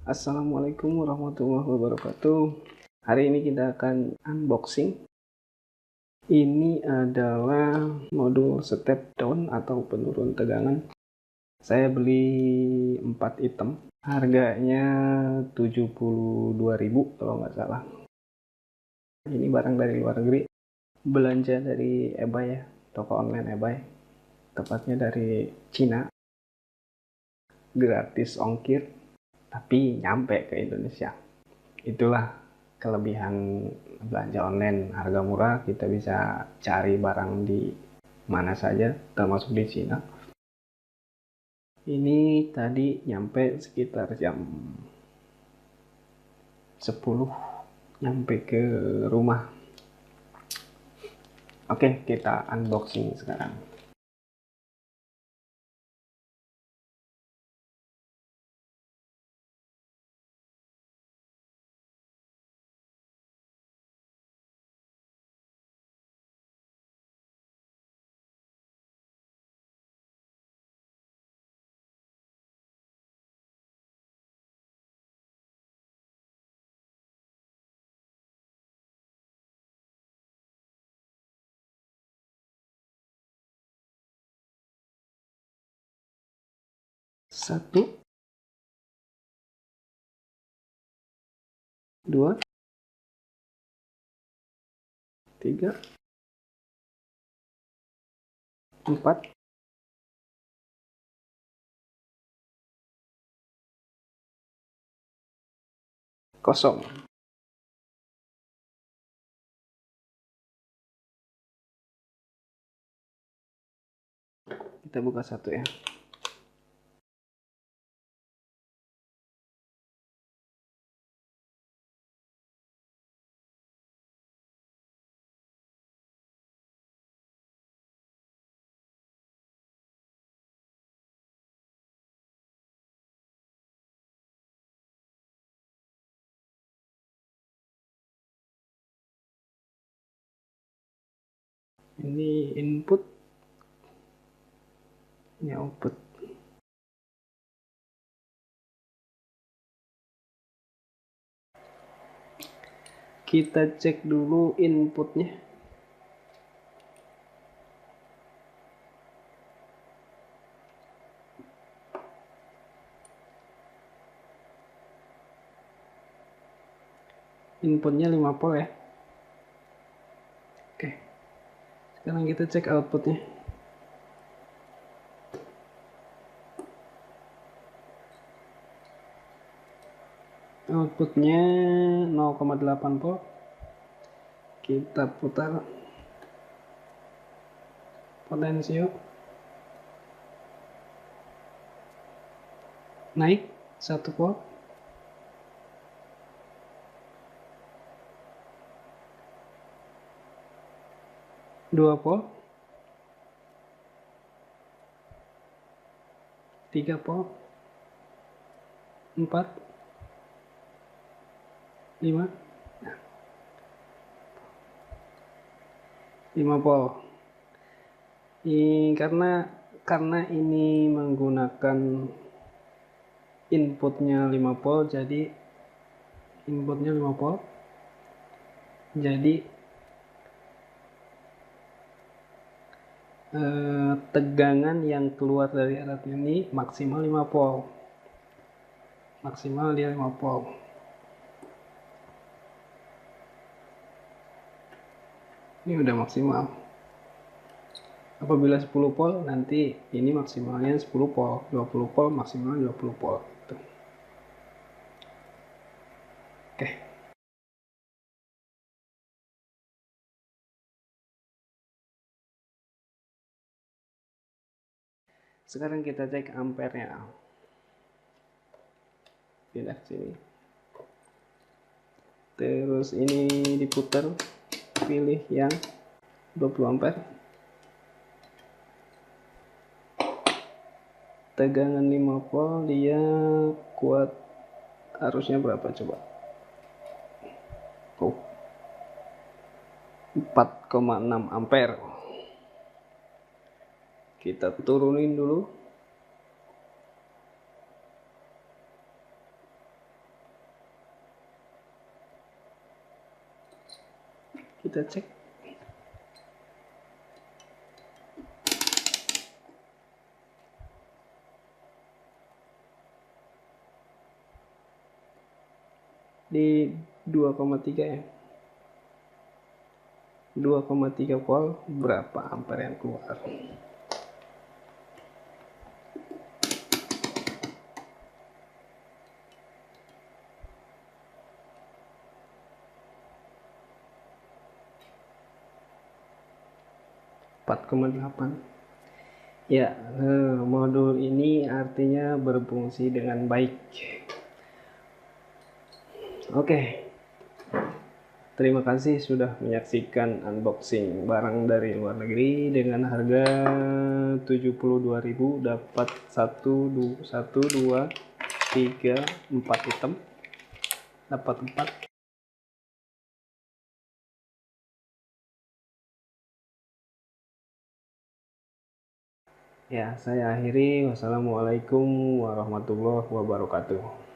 Assalamualaikum warahmatullahi wabarakatuh. Hari ini kita akan unboxing. Ini adalah modul step down atau penurun tegangan. Saya beli 4 item. Harganya 72.000 kalau nggak salah. Ini barang dari luar negeri. Belanja dari eBay ya, toko online eBay. Tepatnya dari Cina. Gratis ongkir, tapi nyampe ke Indonesia. Itulah kelebihan belanja online, harga murah, kita bisa cari barang di mana saja, termasuk di Cina. Ini tadi nyampe sekitar jam 10, nyampe ke rumah. Oke, kita unboxing sekarang. Satu, dua, tiga, empat, kosong. Kita buka satu ya. Ini input, ini output. Kita cek dulu inputnya. Inputnya 5 volt ya. Oke, sekarang kita cek outputnya. Outputnya 0,8 volt. Kita putar potensio, naik 1 volt, dua volt, 3 volt, 4, 5, 5 volt. Karena ini menggunakan inputnya 5 volt, jadi inputnya 5 volt, jadi tegangan yang keluar dari alat ini maksimal 5 volt. Maksimal dia 5 volt. Ini udah maksimal. Apabila 10 volt, nanti ini maksimalnya 10 volt, 20 volt maksimal 20 volt. Oke. Sekarang kita cek ampernya. Pindah sini. Terus ini diputar, pilih yang 20 ampere. Tegangan 5 volt, dia kuat arusnya berapa coba? 4,6 ampere. Kita turunin dulu. Kita cek. Di 2,3 ya. 2,3 volt berapa ampere yang keluar? (4,8). Ya, modul ini artinya berfungsi dengan baik. Oke. Terima kasih sudah menyaksikan unboxing barang dari luar negeri dengan harga 72.000, dapat 1 2 3 4 item. Dapat 4. Ya, saya akhiri. Wassalamualaikum warahmatullahi wabarakatuh.